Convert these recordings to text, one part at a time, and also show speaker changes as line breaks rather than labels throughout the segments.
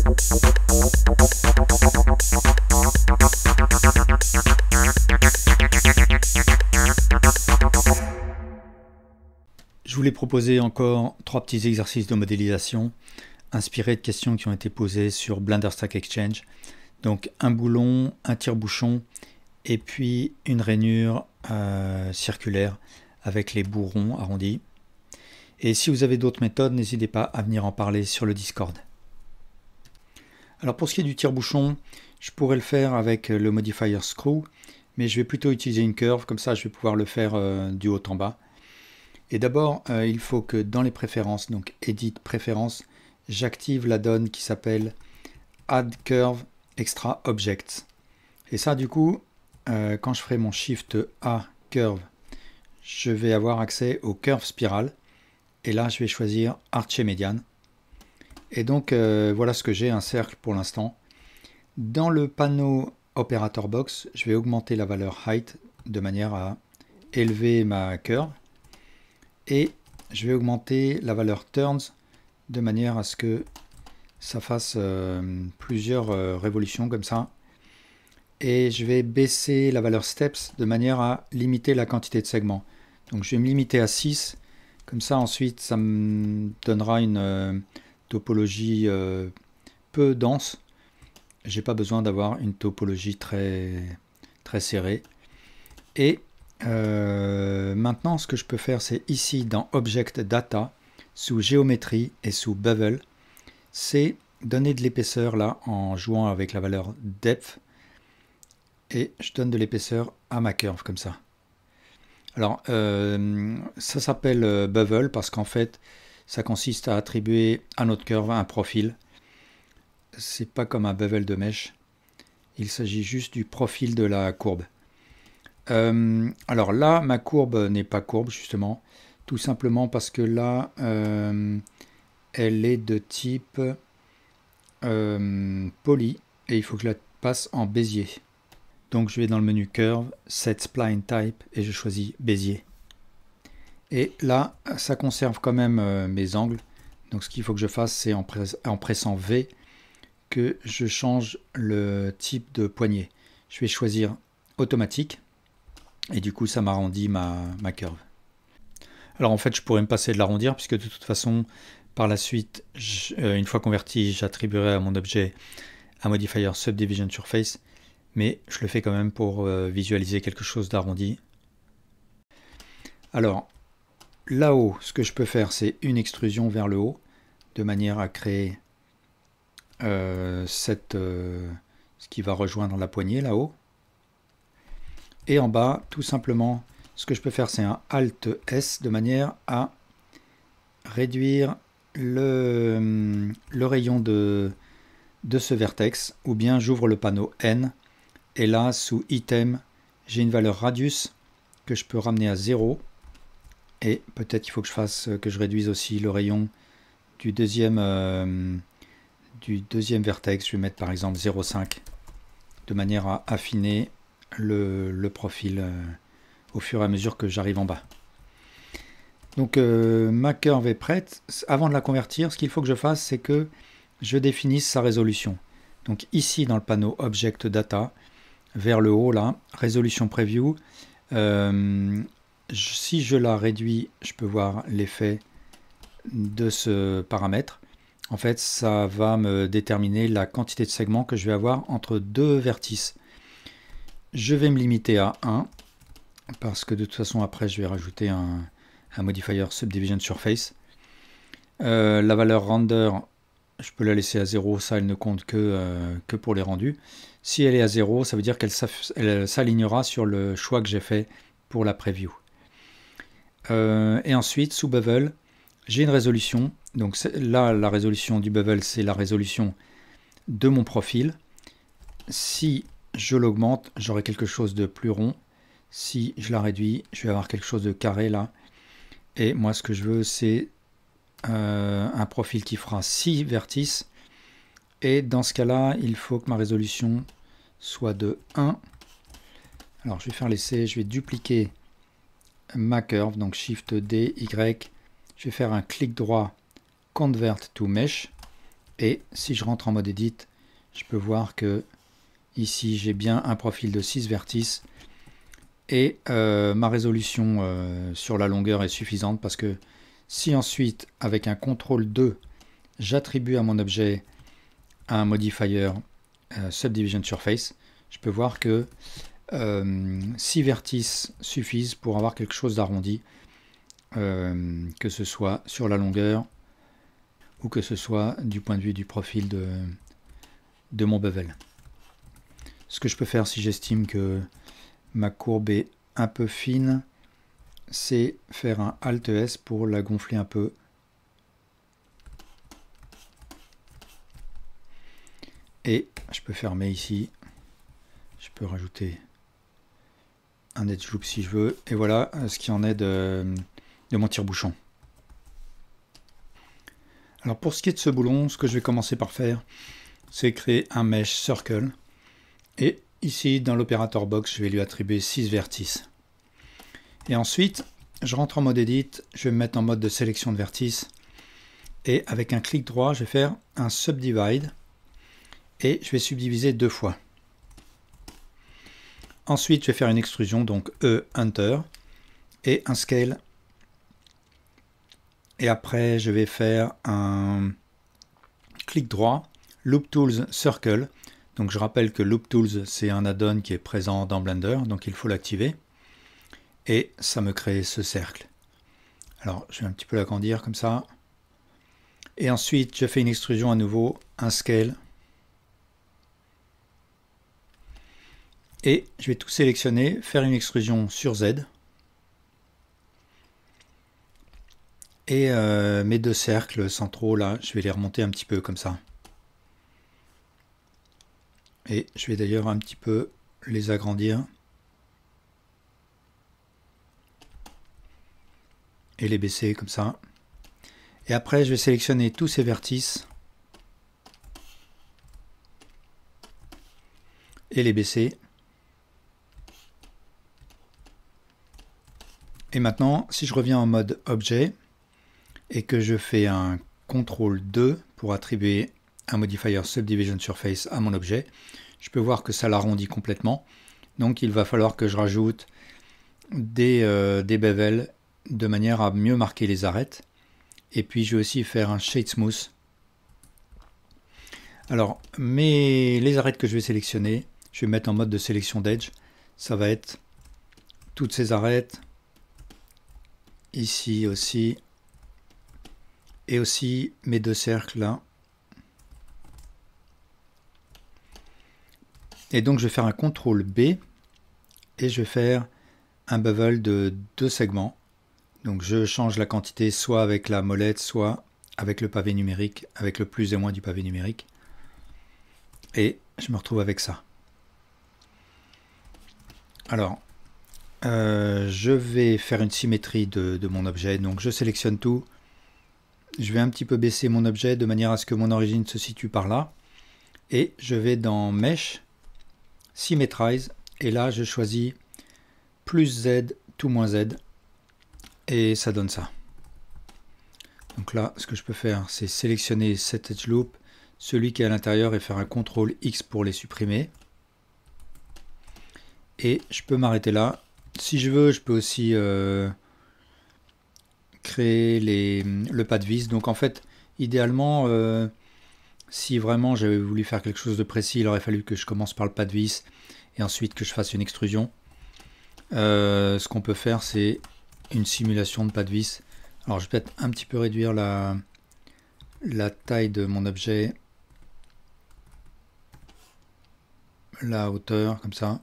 Je voulais proposer encore 3 petits exercices de modélisation inspirés de questions qui ont été posées sur Blender Stack Exchange. Donc un boulon, un tire-bouchon et puis une rainure circulaire avec les bouts ronds arrondis. Et si vous avez d'autres méthodes, n'hésitez pas à venir en parler sur le Discord. Alors pour ce qui est du tire-bouchon, je pourrais le faire avec le modifier Screw, mais je vais plutôt utiliser une curve, comme ça je vais pouvoir le faire du haut en bas. Et d'abord, il faut que dans les préférences, donc Edit Préférences, j'active la donne qui s'appelle Add Curve Extra Objects. Et ça, du coup, quand je ferai mon Shift A Curve, je vais avoir accès au Curve Spiral. Et là, je vais choisir Archer Median. Et donc, voilà ce que j'ai, un cercle pour l'instant. Dans le panneau Operator Box, je vais augmenter la valeur Height de manière à élever ma curve. Et je vais augmenter la valeur Turns de manière à ce que ça fasse plusieurs révolutions comme ça. Et je vais baisser la valeur Steps de manière à limiter la quantité de segments. Donc je vais me limiter à 6. Comme ça ensuite ça me donnera une topologie peu dense. J'ai pas besoin d'avoir une topologie très serrée. Et maintenant, ce que je peux faire, c'est ici dans Object Data, sous Géométrie et sous Bevel, c'est donner de l'épaisseur là en jouant avec la valeur Depth. Et je donne de l'épaisseur à ma curve comme ça. Alors, ça s'appelle Bevel parce qu'en fait, ça consiste à attribuer à notre curve un profil. C'est pas comme un bevel de mèche. Il s'agit juste du profil de la courbe. Alors là, ma courbe n'est pas courbe, justement, tout simplement parce que là, elle est de type poly, et il faut que je la passe en Bézier. Donc je vais dans le menu Curve, Set Spline Type, et je choisis Bézier. Et là, ça conserve quand même mes angles. Donc ce qu'il faut que je fasse, c'est en pressant V, que je change le type de poignée. Je vais choisir Automatique. Et du coup, ça m'arrondit ma curve. Alors en fait, je pourrais me passer de l'arrondir, puisque de toute façon, par la suite, une fois converti, j'attribuerai à mon objet un modifier Subdivision Surface. Mais je le fais quand même pour visualiser quelque chose d'arrondi. Alors, là-haut, ce que je peux faire, c'est une extrusion vers le haut, de manière à créer ce qui va rejoindre la poignée là-haut. Et en bas, tout simplement, ce que je peux faire, c'est un Alt S de manière à réduire le rayon de ce vertex, ou bien j'ouvre le panneau N, et là, sous Item, j'ai une valeur Radius que je peux ramener à 0, et peut-être qu'il faut que je réduise aussi le rayon du deuxième vertex. Je vais mettre par exemple 0,5, de manière à affiner le profil au fur et à mesure que j'arrive en bas. Donc ma curve est prête. Avant de la convertir, ce qu'il faut que je fasse, c'est que je définisse sa résolution. Donc ici dans le panneau Object Data, vers le haut là, Résolution Preview, si je la réduis, je peux voir l'effet de ce paramètre. En fait, ça va me déterminer la quantité de segments que je vais avoir entre deux vertices. Je vais me limiter à 1, parce que de toute façon, après, je vais rajouter un modifier Subdivision Surface. La valeur Render, je peux la laisser à 0, ça, elle ne compte que pour les rendus. Si elle est à 0, ça veut dire qu'elle s'alignera sur le choix que j'ai fait pour la preview. Et ensuite, sous Bevel, j'ai une résolution. Donc là, la résolution du Bevel, c'est la résolution de mon profil. Si je l'augmente, j'aurai quelque chose de plus rond. Si je la réduis, je vais avoir quelque chose de carré là. Et moi, ce que je veux, c'est un profil qui fera 6 vertices. Et dans ce cas-là, il faut que ma résolution soit de 1. Alors, je vais faire l'essai. Je vais dupliquer ma curve. Donc, Shift D, Y. Je vais faire un clic droit, Convert to Mesh. Et si je rentre en mode Edit, je peux voir que ici j'ai bien un profil de 6 vertices et ma résolution sur la longueur est suffisante, parce que si ensuite avec un CTRL 2 j'attribue à mon objet un modifier Subdivision Surface, je peux voir que 6 vertices suffisent pour avoir quelque chose d'arrondi, que ce soit sur la longueur ou que ce soit du point de vue du profil de mon bevel. Ce que je peux faire si j'estime que ma courbe est un peu fine, c'est faire un Alt S pour la gonfler un peu. Et je peux fermer ici. Je peux rajouter un edge loop si je veux. Et voilà ce qui en est de mon tire-bouchon. Alors pour ce qui est de ce boulon, ce que je vais commencer par faire, c'est créer un mesh circle. Et ici, dans l'opérateur box, je vais lui attribuer 6 vertices. Et ensuite, je rentre en mode Edit, je vais me mettre en mode de sélection de vertices. Et avec un clic droit, je vais faire un Subdivide. Et je vais subdiviser 2 fois. Ensuite, je vais faire une extrusion, donc Enter, et un Scale. Et après, je vais faire un clic droit, Loop Tools Circle. Donc je rappelle que Loop Tools, c'est un add-on qui est présent dans Blender, donc il faut l'activer. Et ça me crée ce cercle. Alors, je vais un petit peu l'agrandir comme ça. Et ensuite, je fais une extrusion à nouveau, un Scale. Et je vais tout sélectionner, faire une extrusion sur Z. Et mes 2 cercles centraux, là, je vais les remonter un petit peu comme ça. Et je vais d'ailleurs un petit peu les agrandir. Et les baisser comme ça. Et après, je vais sélectionner tous ces vertices. Et les baisser. Et maintenant, si je reviens en mode objet et que je fais un CTRL 2 pour attribuer un modifier Subdivision Surface à mon objet, je peux voir que ça l'arrondit complètement. Donc il va falloir que je rajoute des bevels de manière à mieux marquer les arêtes. Et puis je vais aussi faire un Shade Smooth. Alors les arêtes que je vais sélectionner, je vais mettre en mode de sélection d'edge. Ça va être toutes ces arêtes. Ici aussi. Et aussi mes 2 cercles là. Et donc je vais faire un CTRL B. Et je vais faire un bevel de 2 segments. Donc je change la quantité soit avec la molette, soit avec le pavé numérique, avec le plus et moins du pavé numérique. Et je me retrouve avec ça. Alors, je vais faire une symétrie de mon objet. Donc je sélectionne tout. Je vais un petit peu baisser mon objet de manière à ce que mon origine se situe par là. Et je vais dans Mesh, Symmetrize. Et là, je choisis plus Z, tout moins Z. Et ça donne ça. Donc là, ce que je peux faire, c'est sélectionner cet edge loop, celui qui est à l'intérieur, et faire un CTRL X pour les supprimer. Et je peux m'arrêter là. Si je veux, je peux aussi créer le pas de vis. Donc en fait, idéalement, si vraiment j'avais voulu faire quelque chose de précis, il aurait fallu que je commence par le pas de vis et ensuite que je fasse une extrusion. Ce qu'on peut faire, c'est une simulation de pas de vis. Alors je vais peut-être un petit peu réduire la taille de mon objet, la hauteur, comme ça.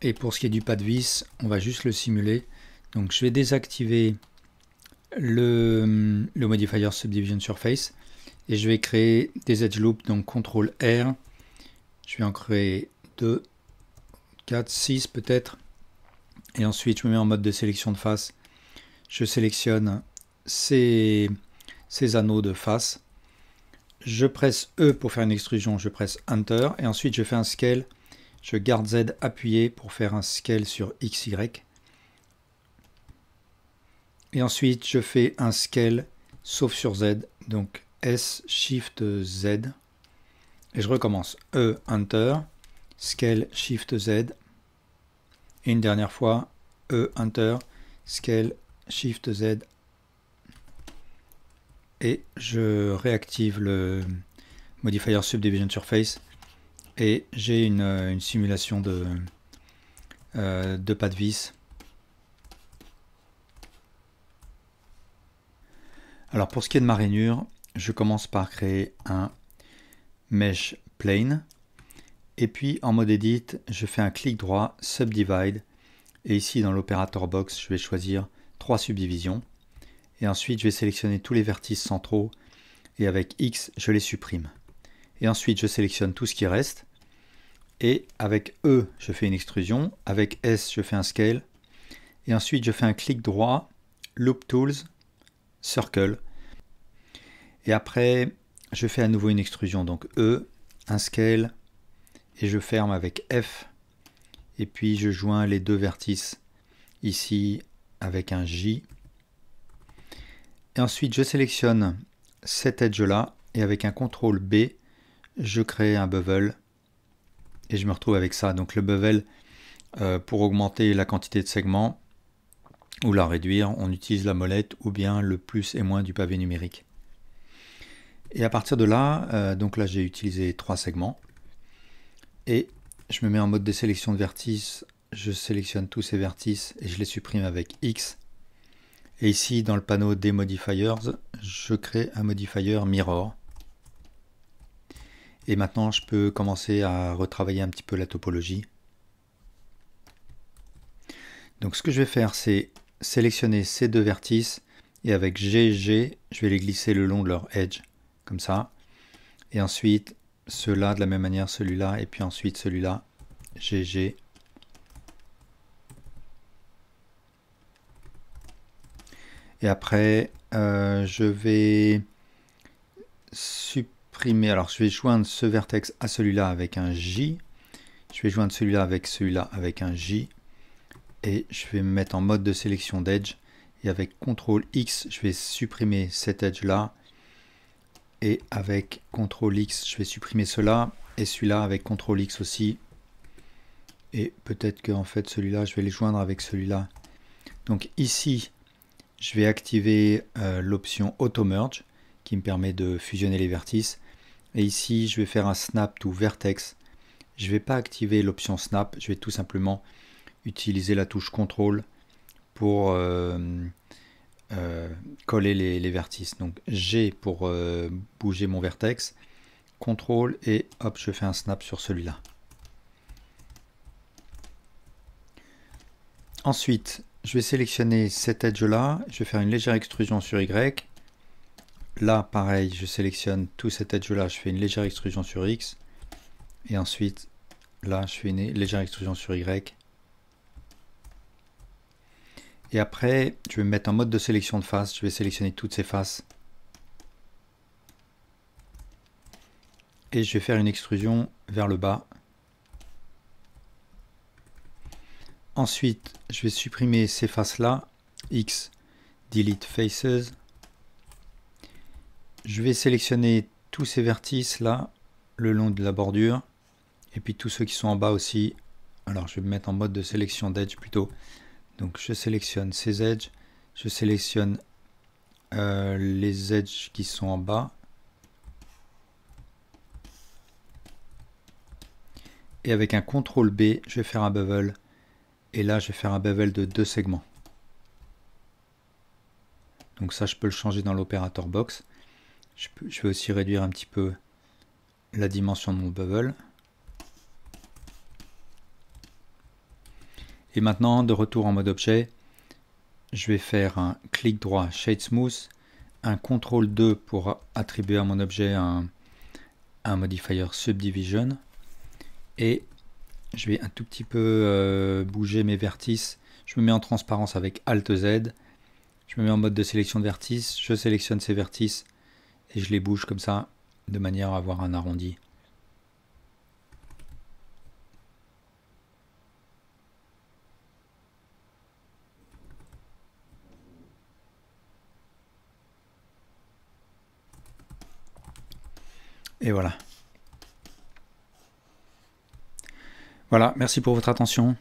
Et pour ce qui est du pas de vis, on va juste le simuler. Donc je vais désactiver le modifier Subdivision Surface et je vais créer des edge loops, donc CTRL R. Je vais en créer 2, 4, 6 peut-être. Et ensuite je me mets en mode de sélection de face. Je sélectionne ces anneaux de face. Je presse E pour faire une extrusion, je presse Enter. Et ensuite je fais un scale. Je garde Z appuyé pour faire un scale sur XY. Et ensuite, je fais un scale sauf sur Z. Donc S, Shift, Z, et je recommence. E, Enter, Scale, Shift, Z, et une dernière fois, E, Enter, Scale, Shift, Z, et je réactive le Modifier Subdivision Surface, et j'ai une simulation de pas de vis. Alors pour ce qui est de ma rainure, je commence par créer un Mesh Plane, et puis en mode Edit, je fais un clic droit, Subdivide, et ici dans l'opérateur box, je vais choisir 3 subdivisions, et ensuite je vais sélectionner tous les vertices centraux, et avec X, je les supprime. Et ensuite je sélectionne tout ce qui reste, et avec E, je fais une extrusion, avec S, je fais un scale, et ensuite je fais un clic droit, Loop Tools, Circle, et après je fais à nouveau une extrusion, donc E, un scale, et je ferme avec F, et puis je joins les deux vertices ici avec un J, et ensuite je sélectionne cet edge là, et avec un CTRL B, je crée un bevel, et je me retrouve avec ça. Donc le bevel, pour augmenter la quantité de segments, ou la réduire, on utilise la molette, ou bien le plus et moins du pavé numérique. Et à partir de là, donc là j'ai utilisé 3 segments, et je me mets en mode de sélection de vertices, je sélectionne tous ces vertices, et je les supprime avec X. Et ici, dans le panneau des modifiers, je crée un modifier mirror. Et maintenant, je peux commencer à retravailler un petit peu la topologie. Donc ce que je vais faire, c'est sélectionner ces deux vertices, et avec GG, je vais les glisser le long de leur edge, comme ça. Et ensuite, ceux-là de la même manière, celui-là, et puis ensuite celui-là, GG. Et après, je vais supprimer, alors je vais joindre ce vertex à celui-là avec un J, je vais joindre celui-là avec un J, et je vais me mettre en mode de sélection d'edge, et avec CTRL X, je vais supprimer cet edge là, et avec CTRL X, je vais supprimer cela, et celui-là avec CTRL X aussi, et peut-être que en fait celui-là, je vais les joindre avec celui-là. Donc ici, je vais activer l'option Auto Merge, qui me permet de fusionner les vertices, et ici, je vais faire un Snap to Vertex. Je ne vais pas activer l'option Snap, je vais tout simplement utiliser la touche CTRL pour coller les vertices. Donc G pour bouger mon vertex, CTRL, et hop, je fais un snap sur celui-là. Ensuite, je vais sélectionner cet edge là, je vais faire une légère extrusion sur Y. Là, pareil, je sélectionne tout cet edge là, je fais une légère extrusion sur X. Et ensuite, là, je fais une légère extrusion sur Y. Et après, je vais me mettre en mode de sélection de face. Je vais sélectionner toutes ces faces. Et je vais faire une extrusion vers le bas. Ensuite, je vais supprimer ces faces-là. X, Delete Faces. Je vais sélectionner tous ces vertices-là, le long de la bordure. Et puis tous ceux qui sont en bas aussi. Alors, je vais me mettre en mode de sélection d'edge plutôt. Donc, je sélectionne ces edges. Je sélectionne les edges qui sont en bas. Et avec un CTRL B, je vais faire un bevel. Et là, je vais faire un bevel de 2 segments. Donc ça, je peux le changer dans l'opérateur box. Je vais aussi réduire un petit peu la dimension de mon bevel. Et maintenant, de retour en mode objet, je vais faire un clic droit Shade Smooth, un CTRL 2 pour attribuer à mon objet un modifier Subdivision. Et je vais un tout petit peu bouger mes vertices. Je me mets en transparence avec Alt Z. Je me mets en mode de sélection de vertices. Je sélectionne ces vertices et je les bouge comme ça, de manière à avoir un arrondi. Et voilà. Voilà, merci pour votre attention.